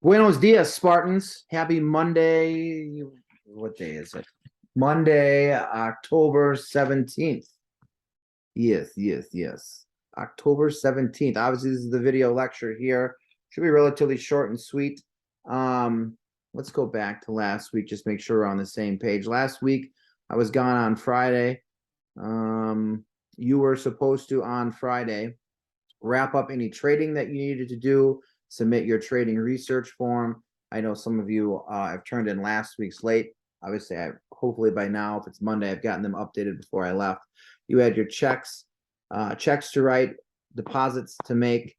Buenos dias, Spartans. Happy Monday. What day is it? Monday, October 17th. Yes. October 17th. Obviously, this is the video lecture here. Should be relatively short and sweet. Let's go back to last week, just make sure we're on the same page. Last week, I was gone on Friday. You were supposed to, on Friday, wrap up any trading that you needed to do, submit your trading research form. I know some of you have turned in last week's late. Obviously, hopefully by now, if it's Monday, I've gotten them updated before I left. You had your checks to write, deposits to make.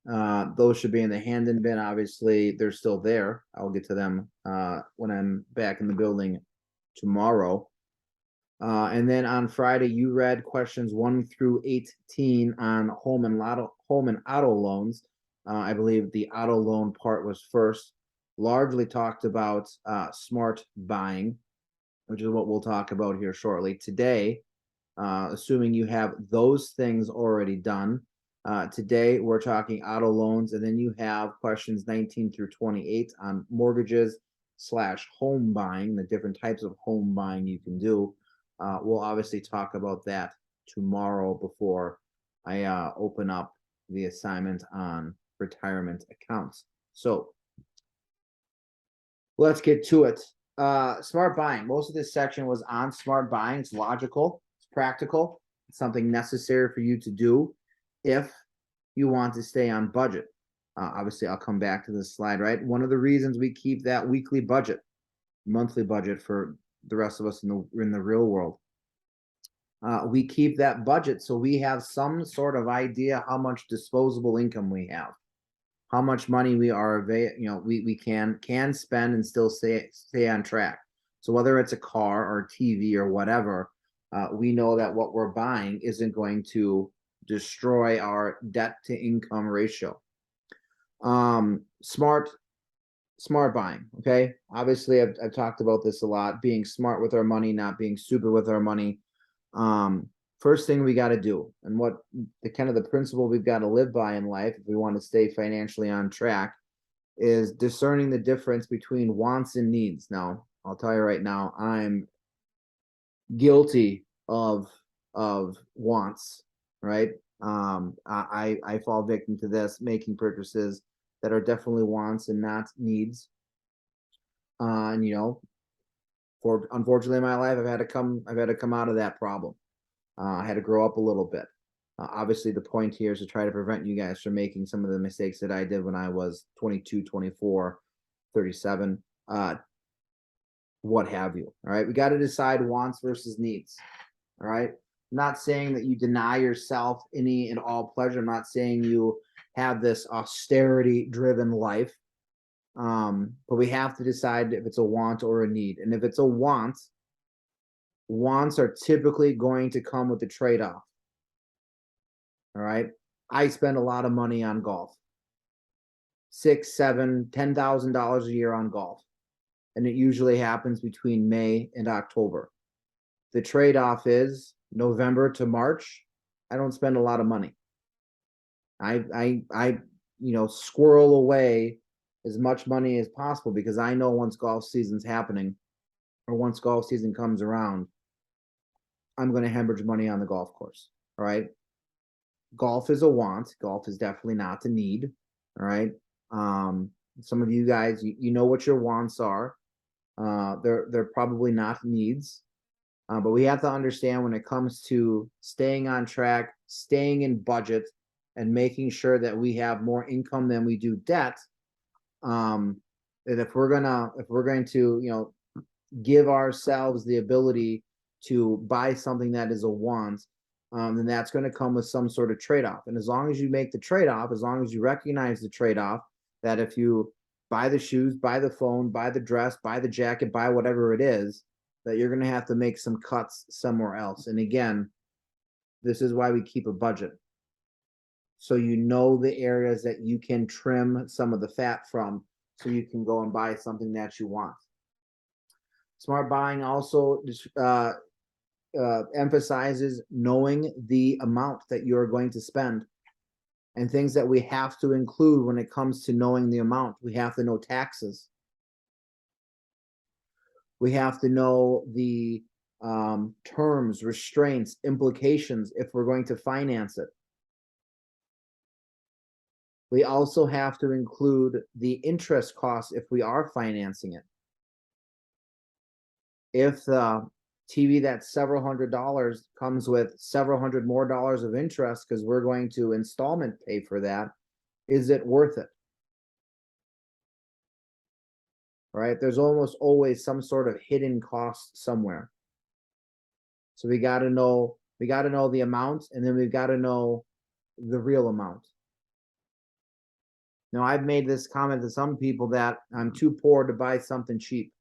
Those should be in the hand-in bin. Obviously, they're still there. I'll get to them when I'm back in the building tomorrow. And then on Friday, you read questions 1 through 18 on home and auto loans. I believe the auto loan part was first. Largely talked about smart buying, which is what we'll talk about here shortly. Today, assuming you have those things already done, today we're talking auto loans, and then you have questions 19 through 28 on mortgages / home buying, the different types of home buying you can do. We'll obviously talk about that tomorrow before I open up the assignment on retirement accounts. So let's get to it. Smart buying. Most of this section was on smart buying. It's logical, it's practical, it's something necessary for you to do if you want to stay on budget. Obviously, I'll come back to this slide, right? One of the reasons we keep that weekly budget, monthly budget for the rest of us in the real world. We keep that budget so we have some sort of idea how much disposable income we have, how much money we are, we can spend and still stay on track. So whether it's a car or TV or whatever, we know that what we're buying isn't going to destroy our debt to income ratio. Smart buying. Okay. Obviously, I've talked about this a lot, being smart with our money, not being stupid with our money. First thing we got to do, and what the kind of the principle we've got to live by in life, if we want to stay financially on track, is discerning the difference between wants and needs. Now, I'll tell you right now, I'm guilty of wants, right? I fall victim to this, making purchases that are definitely wants and not needs. And unfortunately in my life, I've had to come out of that problem. I had to grow up a little bit. Obviously, the point here is to try to prevent you guys from making some of the mistakes that I did when I was 22, 24, 37, what have you. All right. We got to decide wants versus needs. All right. I'm not saying that you deny yourself any and all pleasure. I'm not saying you have this austerity driven life. But we have to decide if it's a want or a need. And if it's a want, wants are typically going to come with a trade-off. All right. I spend a lot of money on golf. $6,000, $7,000, $10,000 a year on golf. And it usually happens between May and October. The trade-off is November to March. I don't spend a lot of money. I squirrel away as much money as possible because I know once golf season's happening or once golf season comes around, I'm going to hemorrhage money on the golf course. All right. Golf is a want. Golf is definitely not a need. All right. Some of you guys, you know what your wants are. They're probably not needs. But we have to understand when it comes to staying on track, staying in budget, and making sure that we have more income than we do debt. That if we're going to, give ourselves the ability to buy something that is a want, then that's going to come with some sort of trade-off. And as long as you make the trade-off, as long as you recognize the trade-off, that if you buy the shoes, buy the phone, buy the dress, buy the jacket, buy whatever it is, that you're going to have to make some cuts somewhere else. And again, this is why we keep a budget. So you know the areas that you can trim some of the fat from so you can go and buy something that you want. Smart buying also emphasizes knowing the amount that you're going to spend. and things that we have to include when it comes to knowing the amount. We have to know taxes. We have to know the terms, restraints, implications if we're going to finance it. We also have to include the interest costs if we are financing it. If the TV that's several $100s comes with several $100 more of interest because we're going to installment pay for that, is it worth it? Right? There's almost always some sort of hidden cost somewhere. So we got to know the amount, and then we've got to know the real amount. Now, I've made this comment to some people that I'm too poor to buy something cheap,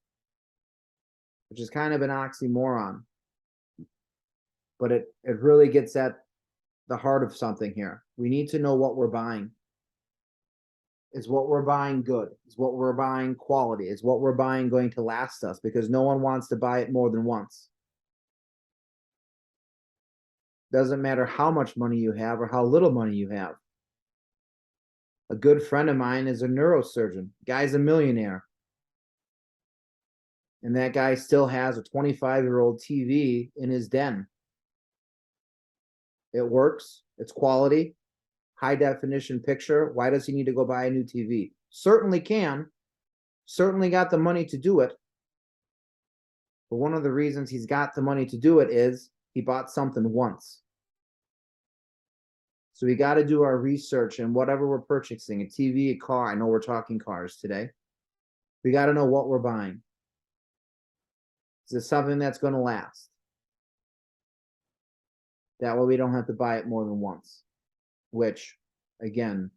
which is kind of an oxymoron. But it really gets at the heart of something here. We need to know what we're buying. Is what we're buying good? Is what we're buying quality? Is what we're buying going to last us? Because no one wants to buy it more than once. Doesn't matter how much money you have or how little money you have. A good friend of mine is a neurosurgeon. Guy's a millionaire. And that guy still has a 25-year-old TV in his den. It works. It's quality. High definition picture. Why does he need to go buy a new TV? Certainly can. Certainly got the money to do it. But one of the reasons he's got the money to do it is he bought something once. So we got to do our research and whatever we're purchasing, a TV, a car. I know we're talking cars today. We got to know what we're buying. Is this something that's going to last? That way we don't have to buy it more than once, which, again,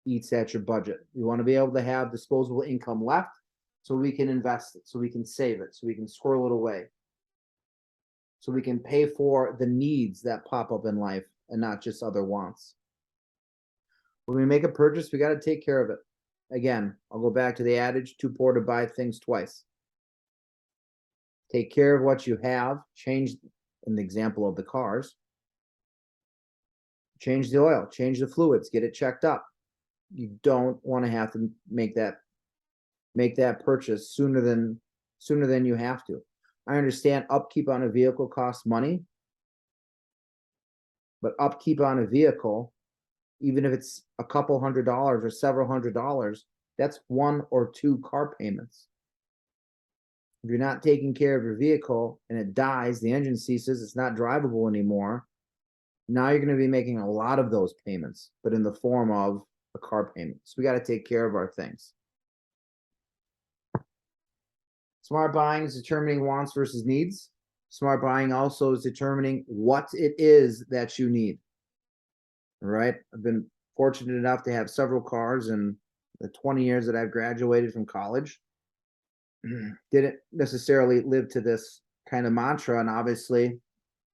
eats at your budget. We want to be able to have disposable income left so we can invest it, so we can save it, so we can squirrel it away, so we can pay for the needs that pop up in life and not just other wants. When we make a purchase, we got to take care of it. Again, I'll go back to the adage, too poor to buy things twice. Take care of what you have. Change, in the example of the cars, change the oil, change the fluids, get it checked up. You don't want to have to make that purchase sooner than you have to. I understand upkeep on a vehicle costs money, but upkeep on a vehicle, even if it's a couple $100 or several $100, that's 1 or 2 car payments. If you're not taking care of your vehicle and it dies, the engine ceases, it's not drivable anymore, now you're going to be making a lot of those payments, but in the form of a car payment. So we got to take care of our things. Smart buying is determining wants versus needs. Smart buying also is determining what it is that you need. All right. I've been fortunate enough to have several cars in the 20 years that I've graduated from college. Didn't necessarily live to this kind of mantra, and obviously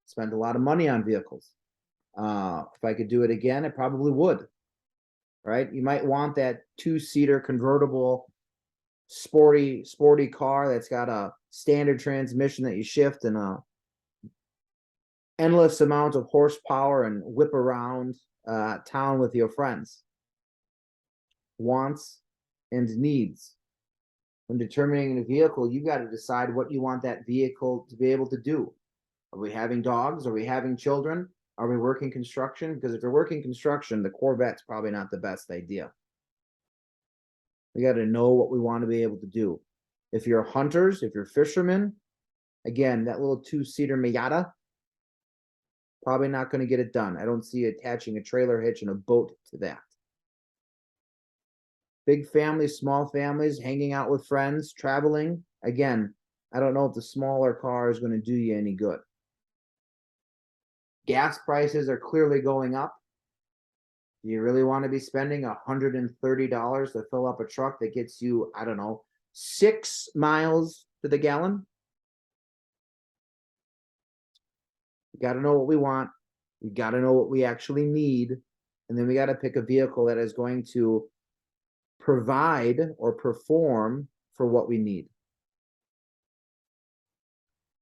spent a lot of money on vehicles. If I could do it again, I probably would. Right? You might want that 2-seater convertible sporty car that's got a standard transmission that you shift and a endless amount of horsepower and whip around town with your friends. Wants and needs. When determining a vehicle, you got to decide what you want that vehicle to be able to do. Are we having dogs? Are we having children? Are we working construction? Because if you're working construction, the Corvette's probably not the best idea. We got to know what we want to be able to do. If you're hunters, if you're fishermen, again, that little 2-seater Miata, probably not going to get it done. I don't see attaching a trailer hitch and a boat to that. Big families, small families, hanging out with friends, traveling. Again, I don't know if the smaller car is going to do you any good. Gas prices are clearly going up. Do you really want to be spending $130 to fill up a truck that gets you, I don't know, 6 miles to the gallon? We got to know what we want. We got to know what we actually need. And then we got to pick a vehicle that is going to provide or perform for what we need.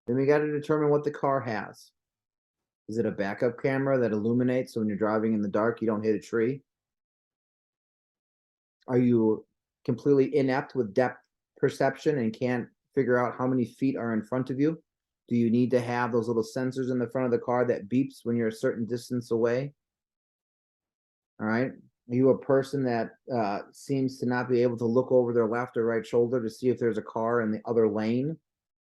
Then we got to determine what the car has. Is it a backup camera that illuminates so when you're driving in the dark, you don't hit a tree? Are you completely inept with depth perception and can't figure out how many feet are in front of you? Do you need to have those little sensors in the front of the car that beeps when you're a certain distance away? All right. Are you a person that seems to not be able to look over their left or right shoulder to see if there's a car in the other lane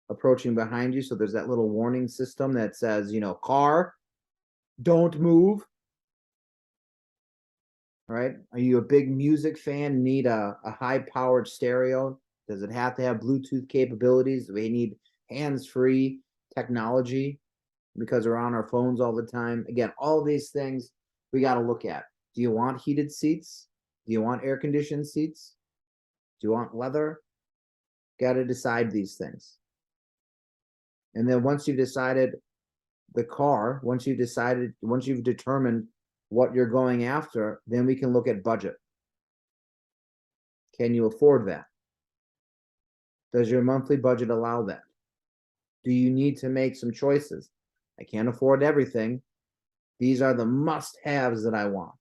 approaching behind you? So there's that little warning system that says, car, don't move. All right. Are you a big music fan? Need a high powered stereo? Does it have to have Bluetooth capabilities? Do we need hands free technology because we're on our phones all the time? Again, all of these things we got to look at. Do you want heated seats? Do you want air conditioned seats? Do you want leather? Got to decide these things. And then once you've decided the car, once you've determined what you're going after, then we can look at budget. Can you afford that? Does your monthly budget allow that? Do you need to make some choices? I can't afford everything. These are the must-haves that I want.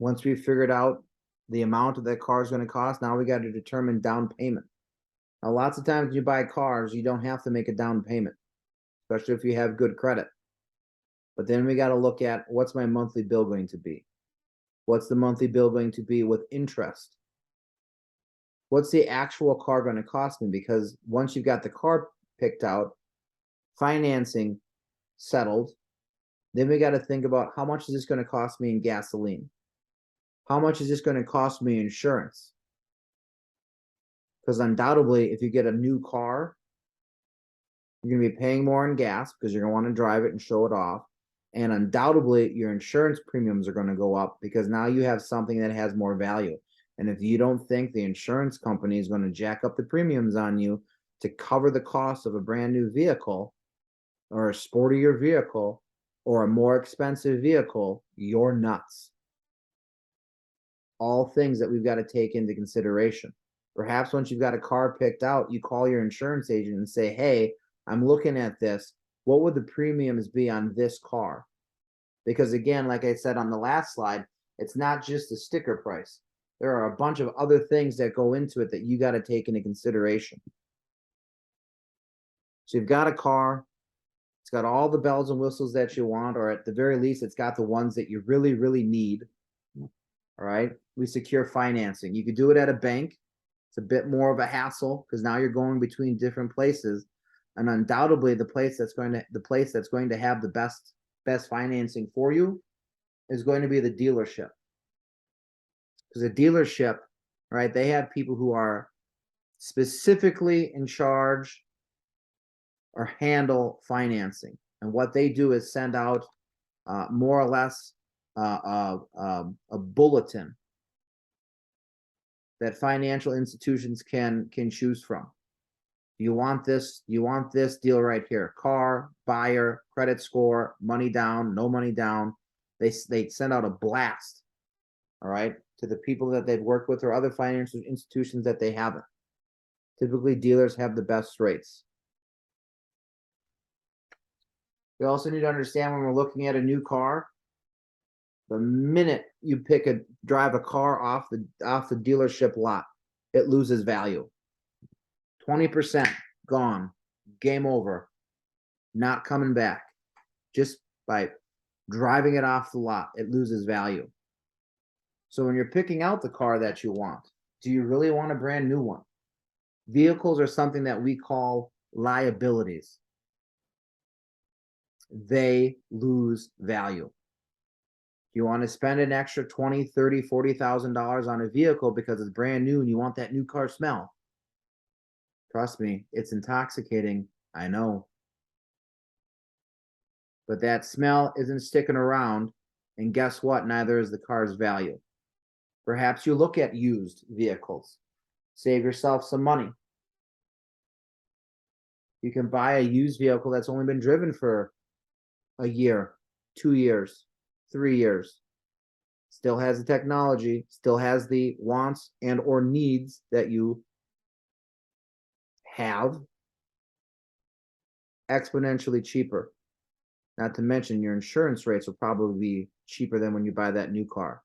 Once we've figured out the amount that car is going to cost, now we got to determine down payment. Now, lots of times when you buy cars, you don't have to make a down payment, especially if you have good credit. But then we got to look at what's my monthly bill going to be? What's the monthly bill going to be with interest? What's the actual car going to cost me? Because once you've got the car picked out, financing settled, then we got to think about how much is this going to cost me in gasoline? How much is this going to cost me insurance? Because undoubtedly, if you get a new car, you're going to be paying more in gas because you're going to want to drive it and show it off. And undoubtedly, your insurance premiums are going to go up because now you have something that has more value. And if you don't think the insurance company is going to jack up the premiums on you to cover the cost of a brand new vehicle or a sportier vehicle or a more expensive vehicle, you're nuts. All things that we've got to take into consideration. Perhaps once you've got a car picked out, you call your insurance agent and say, hey, I'm looking at this. What would the premiums be on this car? Because again, like I said on the last slide, it's not just the sticker price. There are a bunch of other things that go into it that you got to take into consideration. So you've got a car. It's got all the bells and whistles that you want, or at the very least, it's got the ones that you really, really need. All right. We secure financing. You could do it at a bank. It's a bit more of a hassle because now you're going between different places. And undoubtedly the place that's going to have the best financing for you is going to be the dealership. Because a dealership, right, they have people who are specifically in charge or handle financing. And what they do is send out more or less a bulletin that financial institutions can choose from. You want this deal right here: car, buyer, credit score, money down, no money down. They send out a blast, all right, to the people that they've worked with or other financial institutions that they haven't. Typically, dealers have the best rates. You also need to understand when we're looking at a new car, the minute you drive a car off the dealership lot, it loses value. 20% gone, game over, not coming back. Just by driving it off the lot, it loses value. So when you're picking out the car that you want, do you really want a brand new one? Vehicles are something that we call liabilities. They lose value. You want to spend an extra $20,000, $30,000, $40,000 on a vehicle because it's brand new and you want that new car smell. Trust me, it's intoxicating. I know. But that smell isn't sticking around. And guess what? Neither is the car's value. Perhaps you look at used vehicles. Save yourself some money. You can buy a used vehicle that's only been driven for a year, 2 years, 3 years. Still has the technology, still has the wants and or needs that you have, exponentially cheaper. Not to mention your insurance rates will probably be cheaper than when you buy that new car.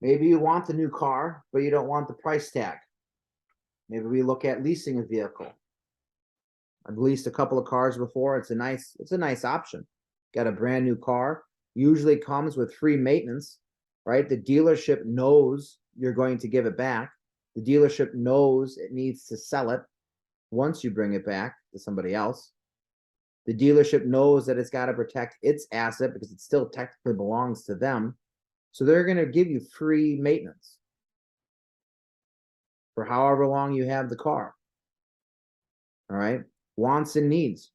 Maybe you want the new car, but you don't want the price tag. Maybe we look at leasing a vehicle. I've leased a couple of cars before. It's a nice option. Got a brand new car. Usually comes with free maintenance, right? The dealership knows you're going to give it back. The dealership knows it needs to sell it once you bring it back to somebody else. The dealership knows that it's got to protect its asset because it still technically belongs to them. So they're going to give you free maintenance for however long you have the car. All right. Wants and needs.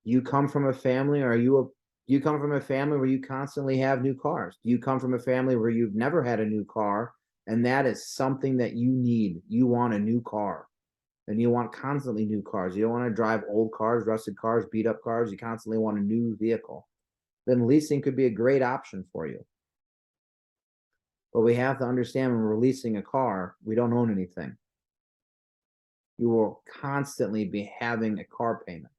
You come from a family, or you come from a family where you constantly have new cars? Do you come from a family where you've never had a new car, and that is something that you need? You want a new car, and you want constantly new cars. You don't want to drive old cars, rusted cars, beat up cars. You constantly want a new vehicle. Then leasing could be a great option for you. But we have to understand, when we're leasing a car, we don't own anything. You will constantly be having a car payment.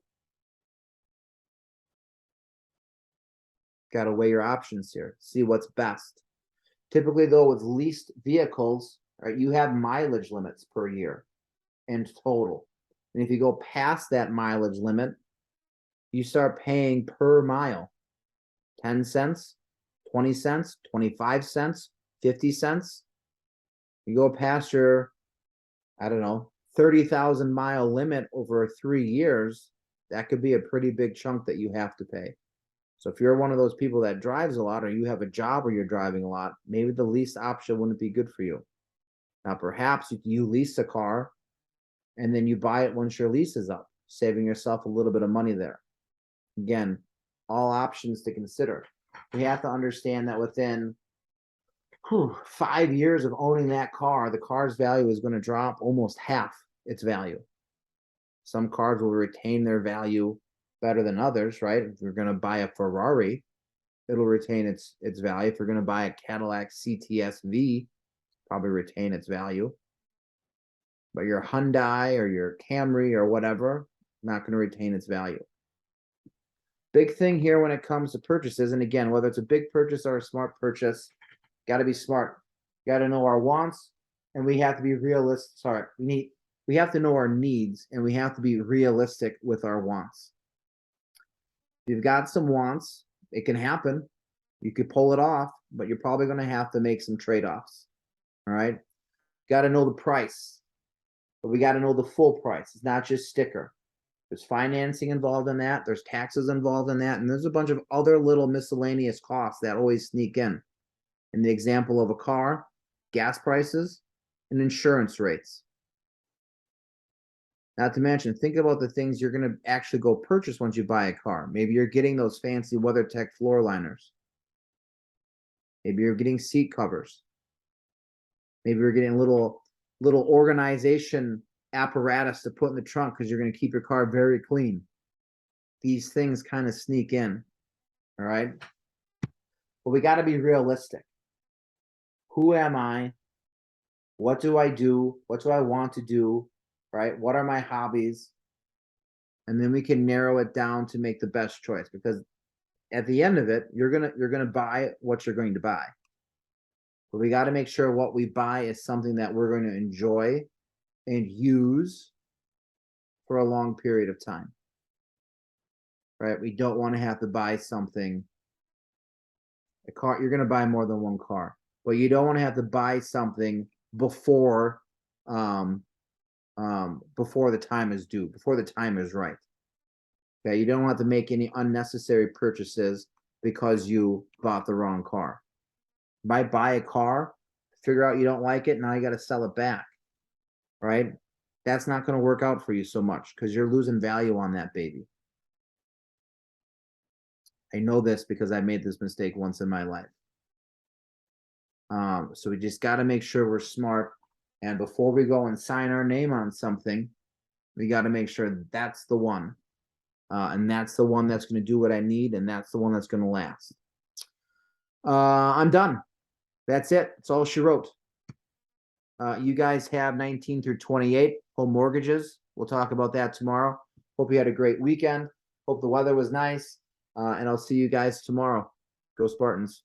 Got to weigh your options here, see what's best. Typically, though, with leased vehicles, right, you have mileage limits per year in total. And if you go past that mileage limit, you start paying per mile. 10 cents, 20 cents, 25 cents, 50 cents. You go past your, I don't know, 30,000 mile limit over 3 years, that could be a pretty big chunk that you have to pay. So if you're one of those people that drives a lot, or you have a job where you're driving a lot, maybe the lease option wouldn't be good for you. Now, perhaps you lease a car and then you buy it once your lease is up, saving yourself a little bit of money there. Again, all options to consider. We have to understand that within 5 years of owning that car, the car's value is going to drop almost half its value. Some cars will retain their value better than others, right? If you're going to buy a Ferrari, it'll retain its value. If you're going to buy a Cadillac CTS-V, probably retain its value. But your Hyundai or your Camry or whatever, not going to retain its value. Big thing here when it comes to purchases, and again, whether it's a big purchase or a smart purchase, got to be smart. Got to know our wants, and we have to be realistic. We have to know our needs, and we have to be realistic with our wants. If you've got some wants, it can happen. You could pull it off, but you're probably going to have to make some trade-offs. All right. Got to know the price, but we got to know the full price. It's not just sticker. There's financing involved in that. There's taxes involved in that. And there's a bunch of other little miscellaneous costs that always sneak in. In the example of a car, gas prices and insurance rates. Not to mention, think about the things you're going to actually go purchase once you buy a car. Maybe you're getting those fancy WeatherTech floor liners. Maybe you're getting seat covers. Maybe you're getting a little organization apparatus to put in the trunk because you're going to keep your car very clean. These things kind of sneak in. All right. But we got to be realistic. Who am I? What do I do? What do I want to do? Right? What are my hobbies? And then we can narrow it down to make the best choice, because at the end of it, you're gonna buy what you're going to buy. But we got to make sure what we buy is something that we're going to enjoy and use for a long period of time. Right? We don't want to have to buy something. A car, you're going to buy more than one car, but you don't want to have to buy something before before the time is due, before the time is right. Okay, you don't have to make any unnecessary purchases because you bought the wrong car. Might buy a car, figure out you don't like it, now you got to sell it back, right? That's not going to work out for you so much because you're losing value on that baby. I know this because I made this mistake once in my life. So we just got to make sure we're smart. And before we go and sign our name on something, we got to make sure that's the one. And that's the one that's going to do what I need. And that's the one that's going to last. I'm done. That's it. That's all she wrote. You guys have 19 through 28 home mortgages. We'll talk about that tomorrow. Hope you had a great weekend. Hope the weather was nice. And I'll see you guys tomorrow. Go Spartans.